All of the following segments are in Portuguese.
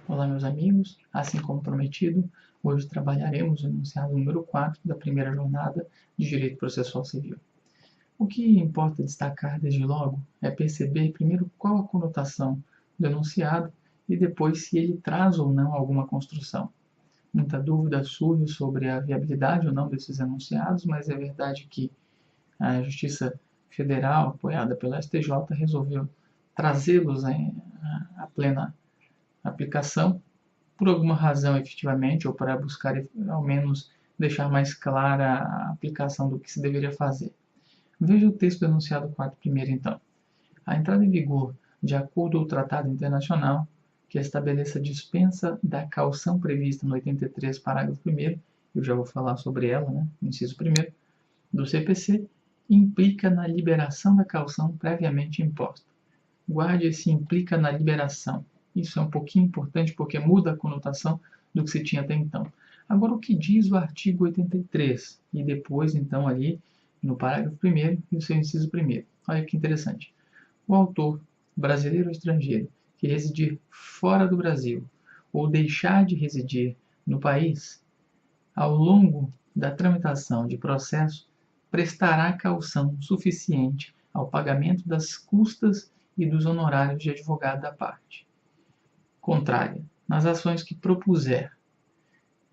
Olá, meus amigos. Assim como prometido, hoje trabalharemos o enunciado número 4 da primeira jornada de Direito Processual Civil. O que importa destacar desde logo é perceber primeiro qual a conotação do enunciado e depois se ele traz ou não alguma construção. Muita dúvida surge sobre a viabilidade ou não desses enunciados, mas é verdade que a Justiça Federal, apoiada pela STJ, resolveu trazê-los à plena aplicação por alguma razão efetivamente, ou para buscar ao menos deixar mais clara a aplicação do que se deveria fazer. Veja o texto do enunciado 4 primeiro, então. A entrada em vigor de acordo ou tratado internacional que estabeleça dispensa da caução prevista no 83, parágrafo 1º, eu já vou falar sobre ela, inciso 1º, do CPC, implica na liberação da caução previamente imposta. Guarde esse implica na liberação. Isso é um pouquinho importante porque muda a conotação do que se tinha até então. Agora, o que diz o artigo 83? E depois, então, ali no parágrafo 1º e o seu inciso 1º. Olha que interessante. O autor, brasileiro ou estrangeiro, que residir fora do Brasil ou deixar de residir no país, ao longo da tramitação de processo, prestará caução suficiente ao pagamento das custas e dos honorários de advogado da parte contrária, nas ações que propuser,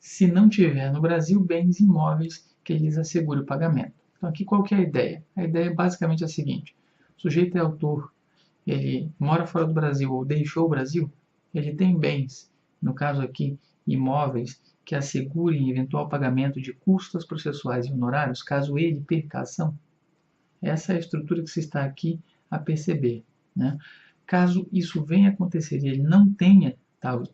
se não tiver no Brasil bens imóveis que lhes assegure o pagamento. Então, aqui qual que é a ideia? A ideia é basicamente a seguinte: o sujeito é autor, ele mora fora do Brasil ou deixou o Brasil, ele tem bens, no caso aqui, imóveis, que assegurem eventual pagamento de custas processuais e honorários, caso ele perca a ação. Essa é a estrutura que se está aqui a perceber. Caso isso venha a acontecer e ele não tenha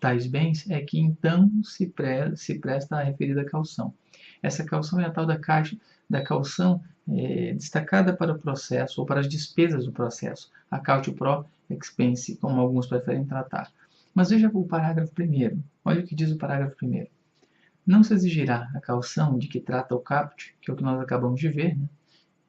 tais bens, é que então se presta a referida caução. Essa caução é a tal da caução destacada para o processo ou para as despesas do processo, a cautio pro expense, como alguns preferem tratar. Mas veja o parágrafo 1º. Olha o que diz o parágrafo 1º. Não se exigirá a caução de que trata o caput, que é o que nós acabamos de ver,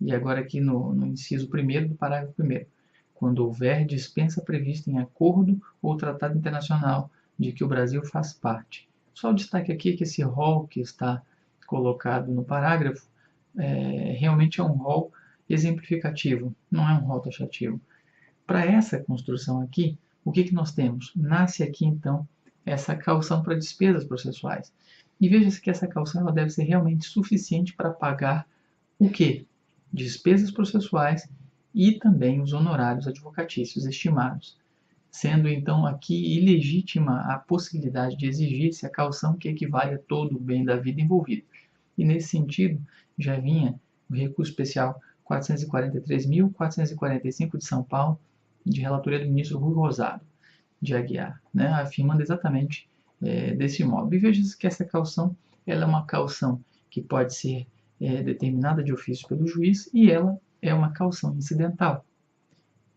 e agora aqui no inciso 1º do parágrafo 1º, quando houver dispensa prevista em acordo ou tratado internacional de que o Brasil faz parte. Só o destaque aqui é que esse rol que está colocado no parágrafo realmente é um rol exemplificativo, não é um rol taxativo. Para essa construção aqui, o que nós temos? Nasce aqui, então, essa caução para despesas processuais. E veja-se que essa caução ela deve ser realmente suficiente para pagar o quê? Despesas processuais e também os honorários advocatícios estimados, sendo então aqui ilegítima a possibilidade de exigir-se a caução que equivale a todo o bem da vida envolvido. E nesse sentido, já vinha o recurso especial 443.445 de São Paulo, de relatoria do ministro Rui Rosado de Aguiar, afirmando exatamente desse modo. E veja-se que essa caução ela é uma caução que pode ser determinada de ofício pelo juiz e ela é uma caução incidental.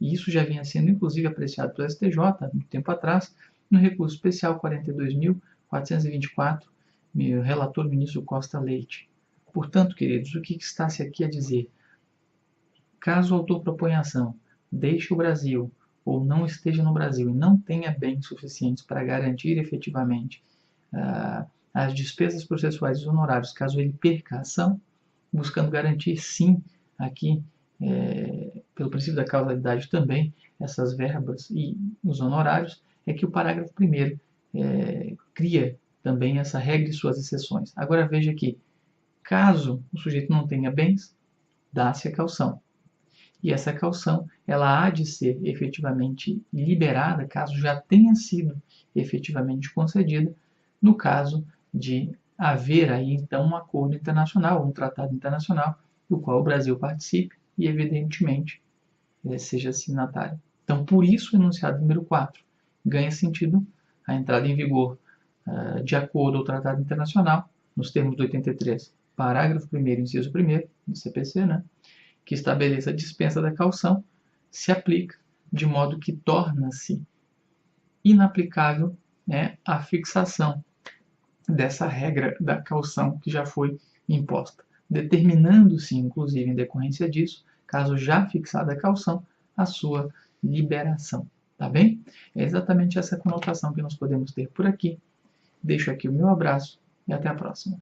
E isso já vinha sendo, inclusive, apreciado pelo STJ, há muito tempo atrás, no recurso especial 42.424, relator ministro Costa Leite. Portanto, queridos, o que está-se aqui a dizer? Caso o autor proponha ação, deixe o Brasil ou não esteja no Brasil e não tenha bens suficientes para garantir efetivamente as despesas processuais e os honorários, caso ele perca a ação, buscando garantir, sim, aqui, pelo princípio da causalidade também, essas verbas e os honorários, é que o parágrafo 1º cria também essa regra e suas exceções. Agora veja que, caso o sujeito não tenha bens, dá-se a caução. E essa caução ela há de ser efetivamente liberada, caso já tenha sido efetivamente concedida, no caso de haver aí então um acordo internacional, um tratado internacional, do qual o Brasil participe e, evidentemente, seja signatário. Então, por isso o enunciado número 4 ganha sentido a entrada em vigor de acordo ao tratado internacional, nos termos do 83, parágrafo 1º, inciso 1º, do CPC, que estabeleça a dispensa da caução, se aplica de modo que torna-se inaplicável a fixação dessa regra da caução que já foi imposta, determinando-se, inclusive, em decorrência disso, caso já fixada a caução, a sua liberação. Tá bem? É exatamente essa conotação que nós podemos ter por aqui. Deixo aqui o meu abraço e até a próxima.